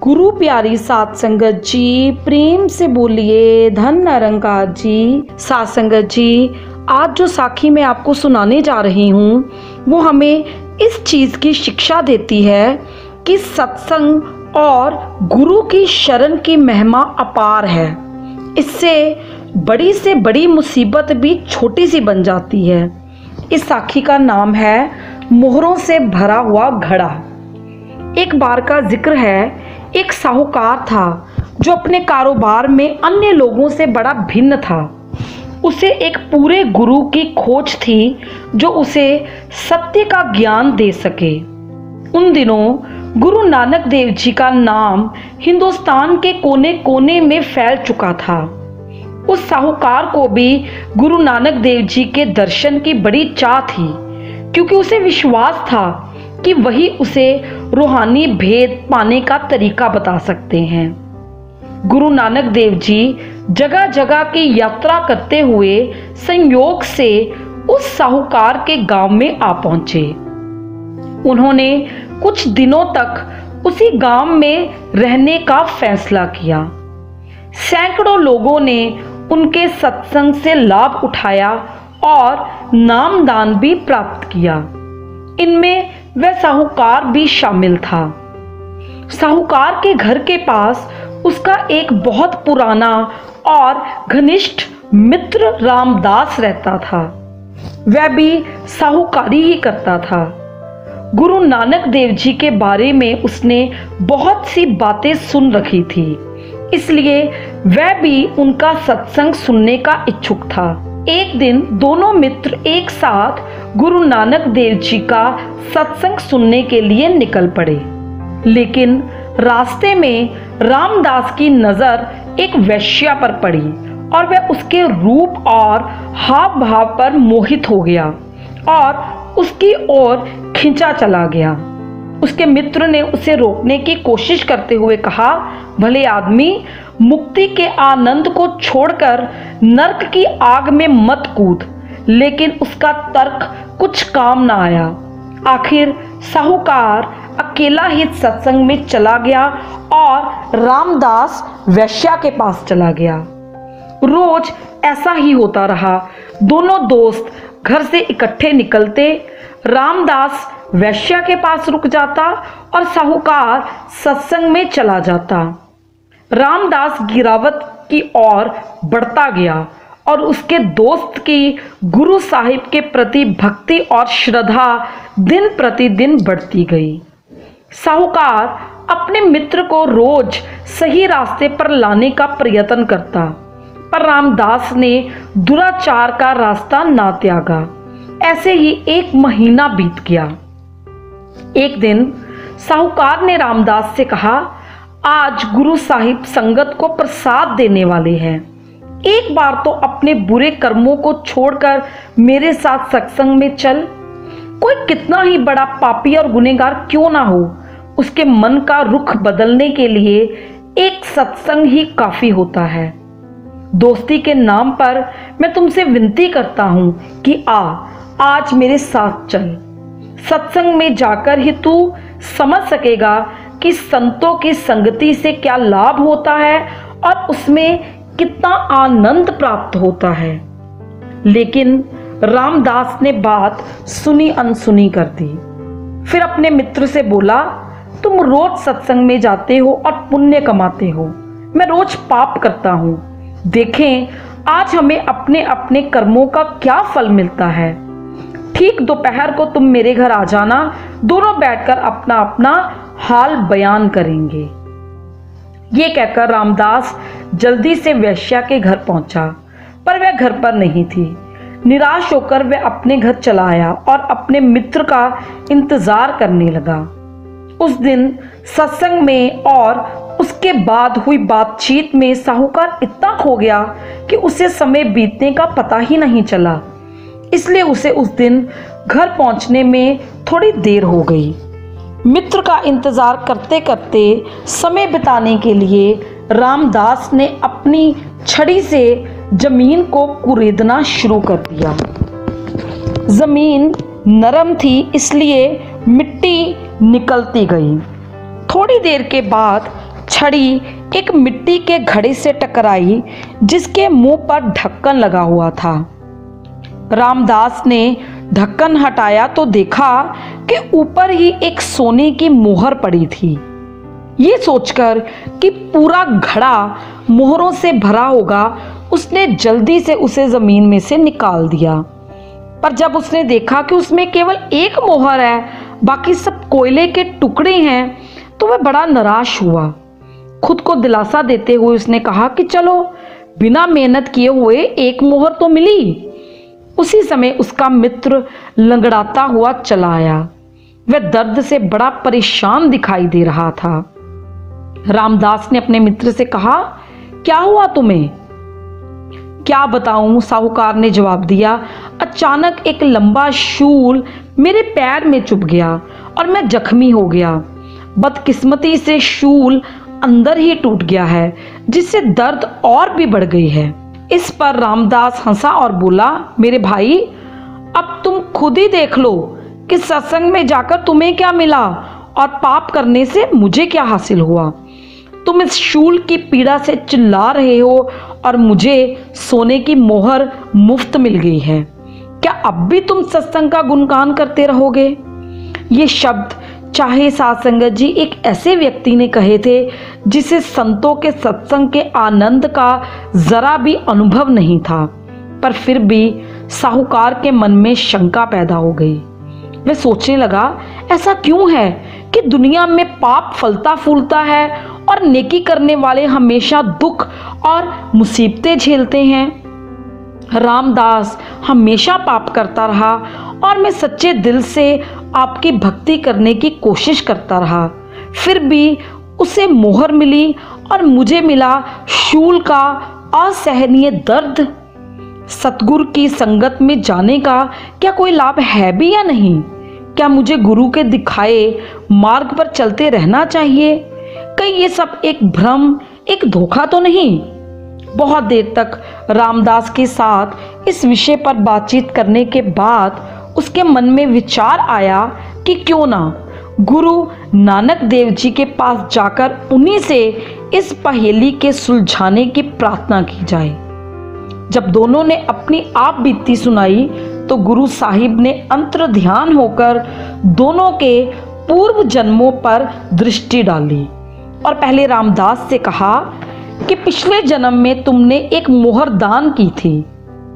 गुरु प्यारी सात संगत जी, प्रेम से बोलिए धन निरंकार जी। सात संगत जी, आज जो साखी मैं आपको सुनाने जा रही हूँ वो हमें इस चीज़ की शिक्षा देती है कि सत्संग और गुरु की शरण की महिमा अपार है। इससे बड़ी से बड़ी मुसीबत भी छोटी सी बन जाती है। इस साखी का नाम है मोहरों से भरा हुआ घड़ा। एक बार का जिक्र है, एक साहूकार था जो अपने कारोबार में अन्य लोगों से बड़ा भिन्न था। उसे एक पूरे गुरु की खोज थी जो उसे सत्य का ज्ञान दे सके। उन दिनों गुरु नानक देव जी का नाम हिंदुस्तान के कोने कोने में फैल चुका था। उस साहूकार को भी गुरु नानक देव जी के दर्शन की बड़ी चाह थी, क्योंकि उसे विश्वास था कि वही उसे रूहानी भेद पाने का तरीका बता सकते हैं। गुरु नानक देव जी जगह जगह की यात्रा करते हुए संयोग से उस साहूकार के गांव में आ पहुंचे। उन्होंने कुछ दिनों तक उसी गांव में रहने का फैसला किया। सैकड़ों लोगों ने उनके सत्संग से लाभ उठाया और नामदान भी प्राप्त किया। इनमें वह साहूकार भी शामिल था। साहूकार के घर के पास उसका एक बहुत पुराना और घनिष्ठ मित्र रामदास रहता था। वह भी साहूकारी ही करता था। गुरु नानक देव जी के बारे में उसने बहुत सी बातें सुन रखी थी, इसलिए वह भी उनका सत्संग सुनने का इच्छुक था। एक दिन दोनों मित्र एक साथ गुरु नानक देव जी का सत्संग सुनने के लिए निकल पड़े। लेकिन रास्ते में रामदास की नजर एक वेश्या पर पड़ी और वह उसके रूप और हाव भाव पर मोहित हो गया और उसकी ओर खिंचा चला गया। उसके मित्र ने उसे रोकने की कोशिश करते हुए कहा, भले आदमी, मुक्ति के आनंद को छोड़कर नरक की आग में मत कूद। लेकिन उसका तर्क कुछ काम ना आया। आखिर साहूकार अकेला ही सत्संग में चला गया और रामदास वैश्या के पास चला गया। रोज ऐसा ही होता रहा। दोनों दोस्त घर से इकट्ठे निकलते, रामदास वैश्या के पास रुक जाता और साहूकार सत्संग में चला जाता। रामदास गिरावट की ओर बढ़ता गया और उसके दोस्त की गुरु साहिब के प्रति भक्ति और श्रद्धा दिन प्रतिदिन बढ़ती गई। साहूकार अपने मित्र को रोज सही रास्ते पर लाने का प्रयत्न करता, पर रामदास ने दुराचार का रास्ता ना त्यागा। ऐसे ही एक महीना बीत गया। एक दिन साहूकार ने रामदास से कहा, आज गुरु साहिब संगत को प्रसाद देने वाले हैं। एक बार तो अपने बुरे कर्मों को छोड़कर मेरे साथ सत्संग में चल। कोई कितना ही बड़ा पापी और गुनहगार क्यों ना हो, उसके मन का रुख बदलने के लिए एक सत्संग ही काफी होता है। दोस्ती के नाम पर मैं तुमसे विनती करता हूं कि आज मेरे साथ चल। सत्संग में जाकर ही तू समझ सकेगा कि संतों की संगति से क्या लाभ होता है और उसमें कितना आनंद प्राप्त होता है। लेकिन रामदास ने बात सुनी अनसुनी कर दी। फिर अपने मित्र से बोला, तुम रोज सत्संग में जाते हो और पुण्य कमाते हो, मैं रोज पाप करता हूँ। देखें आज हमें अपने अपने कर्मों का क्या फल मिलता है। ठीक दोपहर को तुम मेरे घर आ जाना, दोनों बैठकर अपना अपना हाल बयान करेंगे। ये कहकर रामदास जल्दी से वैश्या के घर पहुंचा, पर वह घर पर नहीं थी। निराश होकर वह अपने घर चला आया और अपने मित्र का इंतजार करने लगा। उस दिन सत्संग में और उसके बाद हुई बातचीत में साहूकार इतना खो गया कि उसे समय बीतने का पता ही नहीं चला। इसलिए उसे उस दिन घर पहुंचने में थोड़ी देर हो गई। मित्र का इंतजार करते करते समय बिताने के लिए रामदास ने अपनी छड़ी से जमीन को कुरेदना शुरू कर दिया। जमीन नरम थी, इसलिए मिट्टी निकलती गई। थोड़ी देर के बाद छड़ी एक मिट्टी के घड़े से टकराई जिसके मुंह पर ढक्कन लगा हुआ था। रामदास ने ढक्कन हटाया तो देखा कि ऊपर ही एक सोने की मोहर पड़ी थी। ये सोचकर कि पूरा घड़ा मोहरों से भरा होगा, उसने जल्दी से उसे जमीन में से निकाल दिया। पर जब उसने देखा कि उसमें केवल एक मोहर है, बाकी सब कोयले के टुकड़े हैं, तो वह बड़ा निराश हुआ। खुद को दिलासा देते हुए उसने कहा कि चलो, बिना मेहनत किए हुए एक मोहर तो मिली। उसी समय उसका मित्र लंगड़ाता हुआ चला आया। वह दर्द से बड़ा परेशान दिखाई दे रहा था। रामदास ने अपने मित्र से कहा, क्या हुआ तुम्हें? क्या बताऊं, साहूकार ने जवाब दिया। अचानक एक लंबा शूल मेरे पैर में चुभ गया और मैं जख्मी हो गया। बदकिस्मती से शूल अंदर ही टूट गया है, जिससे दर्द और भी बढ़ गई है। इस पर रामदास हंसा और बोला, मेरे भाई, अब तुम खुद ही देख लो कि सत्संग में जाकर तुम्हें क्या मिला और पाप करने से मुझे क्या हासिल हुआ। तुम इस शूल की पीड़ा से चिल्ला रहे हो और मुझे सोने की मोहर मुफ्त मिल गई है। क्या अब भी तुम सत्संग का गुणगान करते रहोगे? ये शब्द चाहे साध संगत जी एक ऐसे व्यक्ति ने कहे थे जिसे संतों के सत्संग के आनंद का जरा भी अनुभव नहीं था, पर फिर भी साहूकार के मन में शंका पैदा हो गई। वह सोचने लगा, ऐसा क्यों है कि दुनिया में पाप फलता फूलता है और नेकी करने वाले हमेशा दुख और मुसीबतें झेलते हैं। रामदास हमेशा पाप करता रहा और मैं सच्चे दिल से आपकी भक्ति करने की कोशिश करता रहा, फिर भी उसे मोहर मिली और मुझे मिला शूल का असहनीय दर्द। सतगुरु की संगत में जाने का क्या कोई लाभ है भी या नहीं? क्या मुझे गुरु के दिखाए मार्ग पर चलते रहना चाहिए? कहीं ये सब एक भ्रम, एक धोखा तो नहीं? बहुत देर तक रामदास के साथ इस विषय पर बातचीत करने के बाद उसके मन में विचार आया कि क्यों ना गुरु नानक देव जी के पास जाकर उन्हीं से इस पहेली के सुलझाने की प्रार्थना की जाए। जब दोनों ने अपनी आप बीती सुनाई तो गुरु साहिब ने अंतर ध्यान होकर दोनों के पूर्व जन्मों पर दृष्टि डाली और पहले रामदास से कहा कि पिछले जन्म में तुमने एक मोहर दान की थी,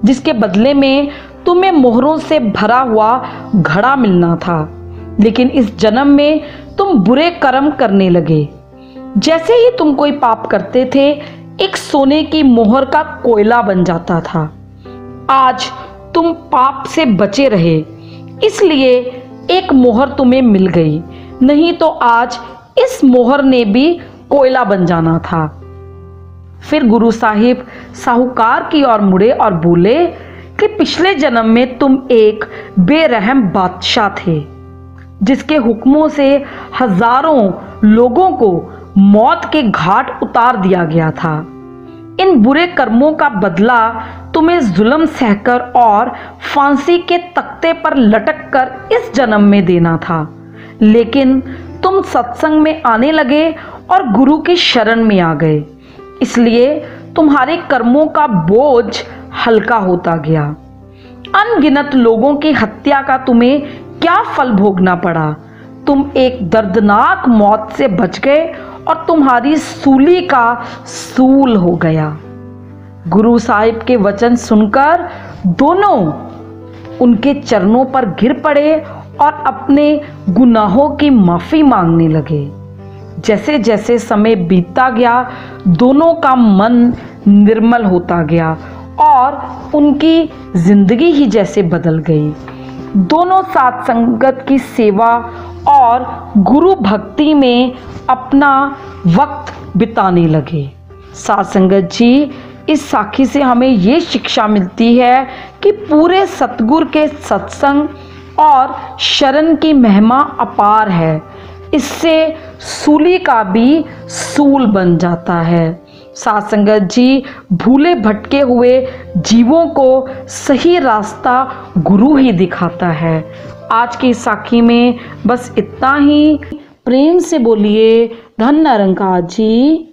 जिसके बदले में तुम्हें मोहरों से भरा हुआ घड़ा मिलना था, लेकिन इस जन्म में तुम बुरे कर्म करने लगे। जैसे ही तुम कोई पाप करते थे, एक सोने की मोहर का कोयला बन जाता था। आज तुम पाप से बचे रहे, इसलिए एक मोहर तुम्हें मिल गई, नहीं तो आज इस मोहर ने भी कोयला बन जाना था। फिर गुरु साहिब साहूकार की ओर मुड़े और बोले कि पिछले जन्म में तुम एक बेरहम बादशाह थे, जिसके हुक्मों से हजारों लोगों को मौत के घाट उतार दिया गया था। इन बुरे कर्मों का बदला तुम्हें जुल्म सहकर और फांसी के तख्ते पर लटक कर इस जन्म में देना था, लेकिन तुम सत्संग में आने लगे और गुरु की शरण में आ गए, इसलिए तुम्हारे कर्मों का बोझ हल्का होता गया। अनगिनत लोगों की हत्या का तुम्हें क्या फल भोगना पड़ा। तुम एक दर्दनाक मौत से बच गए और तुम्हारी सूली का सूल हो गया। गुरु साहिब के वचन सुनकर दोनों उनके चरणों पर गिर पड़े और अपने गुनाहों की माफी मांगने लगे। जैसे जैसे समय बीतता गया, दोनों का मन निर्मल होता गया और उनकी जिंदगी ही जैसे बदल गई। दोनों साथ संगत की सेवा और गुरु भक्ति में अपना वक्त बिताने लगे। साथ संगत जी, इस साखी से हमें ये शिक्षा मिलती है कि पूरे सतगुरु के सत्संग और शरण की महिमा अपार है। इससे सूली का भी सूल बन जाता है। साथ संगत जी, भूले भटके हुए जीवों को सही रास्ता गुरु ही दिखाता है। आज की साखी में बस इतना ही। प्रेम से बोलिए धन निरंकार जी।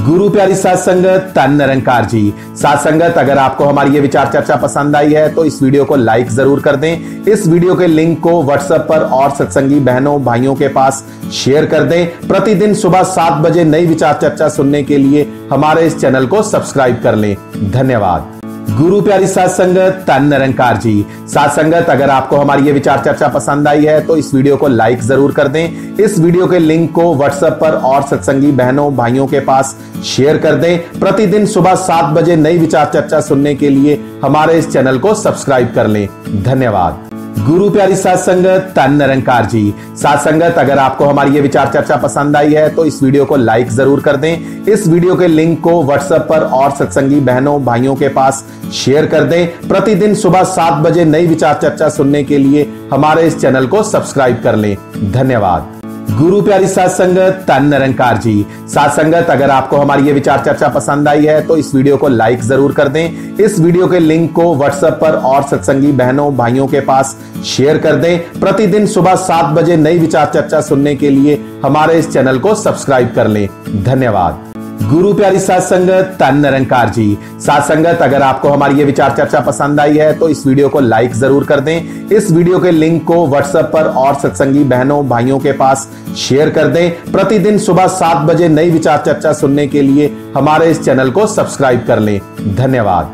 गुरु प्यारी साथ संगत, धन निरंकार जी। साथ संगत, अगर आपको हमारी ये विचार चर्चा पसंद आई है तो इस वीडियो को लाइक जरूर कर दें। इस वीडियो के लिंक को व्हाट्सएप पर और सत्संगी बहनों भाइयों के पास शेयर कर दें। प्रतिदिन सुबह 7 बजे नई विचार चर्चा सुनने के लिए हमारे इस चैनल को सब्सक्राइब कर लें। धन्यवाद। गुरु प्यारी साथ संगत, धन निरंकार जी। साथ संगत, अगर आपको हमारी ये विचार चर्चा पसंद आई है तो इस वीडियो को लाइक जरूर कर दें। इस वीडियो के लिंक को व्हाट्सएप पर और सत्संगी बहनों भाइयों के पास शेयर कर दें। प्रतिदिन सुबह 7 बजे नई विचार चर्चा सुनने के लिए हमारे इस चैनल को सब्सक्राइब कर लें। धन्यवाद। गुरु प्यारी साथ संगत, धन निरंकार जी। साथ संगत, अगर आपको हमारी ये विचार चर्चा पसंद आई है तो इस वीडियो को लाइक जरूर कर दें। इस वीडियो के लिंक को व्हाट्सएप पर और सत्संगी बहनों भाइयों के पास शेयर कर दें। प्रतिदिन सुबह 7 बजे नई विचार चर्चा सुनने के लिए हमारे इस चैनल को सब्सक्राइब कर लें। धन्यवाद। गुरु प्यारी साथ संगत, धन निरंकार जी। साथ संगत, अगर आपको हमारी ये विचार चर्चा पसंद आई है तो इस वीडियो को लाइक जरूर कर दें। इस वीडियो के लिंक को व्हाट्सएप पर और सत्संगी बहनों भाइयों के पास शेयर कर दें। प्रतिदिन सुबह 7 बजे नई विचार चर्चा सुनने के लिए हमारे इस चैनल को सब्सक्राइब कर लें। धन्यवाद। गुरु प्यारी साथ संगत, धन निरंकार जी। साथ संगत, अगर आपको हमारी ये विचार चर्चा पसंद आई है तो इस वीडियो को लाइक जरूर कर दें। इस वीडियो के लिंक को व्हाट्सएप पर और सत्संगी बहनों भाइयों के पास शेयर कर दें। प्रतिदिन सुबह 7 बजे नई विचार चर्चा सुनने के लिए हमारे इस चैनल को सब्सक्राइब कर लें। धन्यवाद।